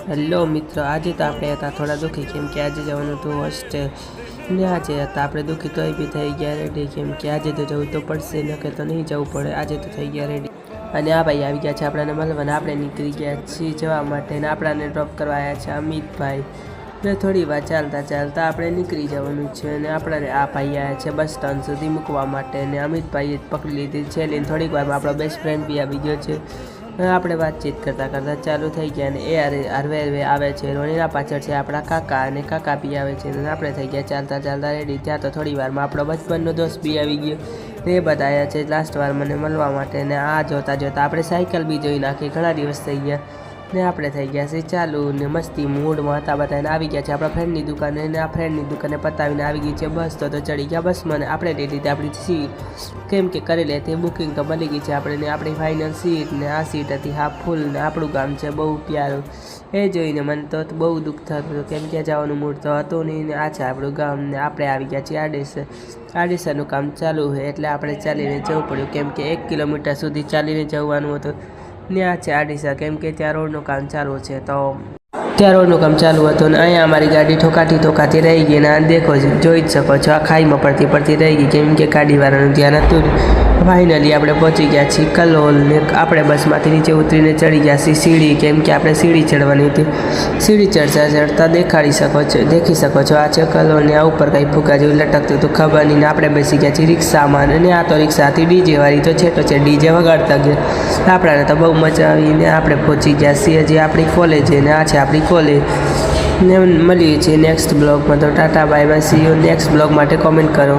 Hello મિત્રો, આજે તો આપણે હતા થોડા દુઃખી કેમ કે આજે જવાનું હતું હોસ્ટેલ ને આજે હતા આપણે દુઃખી તોય બી થઈ ગયા રેડી કેમ કે આજે તો જવું તો પડશે, નકર તો નહીં જવું પડે. આજે તો થઈ ગયા રેડી અને આ ભાઈ આવી ગયા છે આપણને મળવાના. આપણે નીકળી ગયા છીએ જવા માટે ને આપણાને ડ્રોપ કરવા આવ્યા છે અમિતભાઈ ને થોડી વાર ચાલતા ચાલતા આપણે નીકળી જવાનું છે અને આપણાને આ ભાઈ આવ્યા છે બસ સ્ટેન્ડ સુધી મૂકવા માટે ને અમિતભાઈએ પકડી લીધી છે લઈને થોડીક વારમાં આપણો બેસ્ટ ફ્રેન્ડ બી આવી ગયો છે. આપણે વાતચીત કરતાં કરતાં ચાલુ થઈ ગયા અને એ હરવે હરવે આવે છે. રોનીના પાછળ છે આપણા કાકા અને કાકા બી આવે છે અને આપણે થઈ ગયા ચાલતા ચાલતા રેડી. ત્યાં તો થોડી વારમાં આપણો બચપનનો દોસ્ત બી આવી ગયો ને એ બધા આવ્યા છે લાસ્ટ વાર મને મળવા માટે ને આ જોતાં જોતાં આપણે સાયકલ બી જોઈ નાખી. ઘણા દિવસ થઈ ગયા ને આપણે થઈ ગયા છે ચાલુ ને મસ્તી મૂડમાં હતા બધાને. આવી ગયા છે આપણા ફ્રેન્ડની દુકાને ને આ ફ્રેન્ડની દુકાને પતાવીને આવી ગઈ છે બસ. તો ચડી ગયા બસમાં ને આપણે લઈ લીધી આપણી સીટ કેમ કે કરી લેતી બુકિંગ તો મળી ગઈ છે આપણે ને આપણી ફાઇનલ સીટ ને આ સીટ હતી હાફ ફૂલ ને આપણું ગામ છે બહુ પ્યારું. એ જોઈને મને તો બહુ દુઃખ થતું હતું કેમ કે જવાનું મૂડ તો હતું નહીં ને આ છે આપણું ગામ ને આપણે આવી ગયા છીએ આડેસરનું કામ ચાલુ હોય એટલે આપણે ચાલીને જવું પડ્યું કેમ કે 1 કિલોમીટર સુધી ચાલીને જવાનું હતું ને આ છે આડીસા કેમ કે ત્યાં રોડનું કામ ચાલુ છે તો ત્યાં રોડનું કામ ચાલુ હતું ને અહીંયા અમારી ગાડી ઠોકાતી રહી ગઈ ને આ દેખો જોઈ જ શકો છો આ ખાઈમાં પડતી રહી ગઈ કેમ કે ગાડીવાળાનું ધ્યાન હતું. ફાઇનલી આપણે પહોંચી ગયા છીએ કલોલ ને આપણે બસમાંથી નીચે ઉતરીને ચડી ગયા છીએ સીડી કેમ કે આપણે સીડી ચડવાની હતી. સીડી ચડતા દેખી શકો છો આ છે કલોલ ને આ ઉપર કંઈ ફૂકા જેવું લટકતું હતું ખબર નહીં ને આપણે બેસી ગયા છીએ રિક્ષામાં અને આ તો રિક્ષા હતી ડીજેવાળી તો છે ડીજે વગાડતા ગયા. આપણાને તો બહુ મજા આવી ને આપણે પહોંચી ગયા છીએ હજી આપણી કોલેજ ને આ છે આપણી કોલેજ ને મળીએ છીએ નેક્સ્ટ બ્લોગમાં. તો Tata bye bye, C you next blog માટે કોમેન્ટ કરો.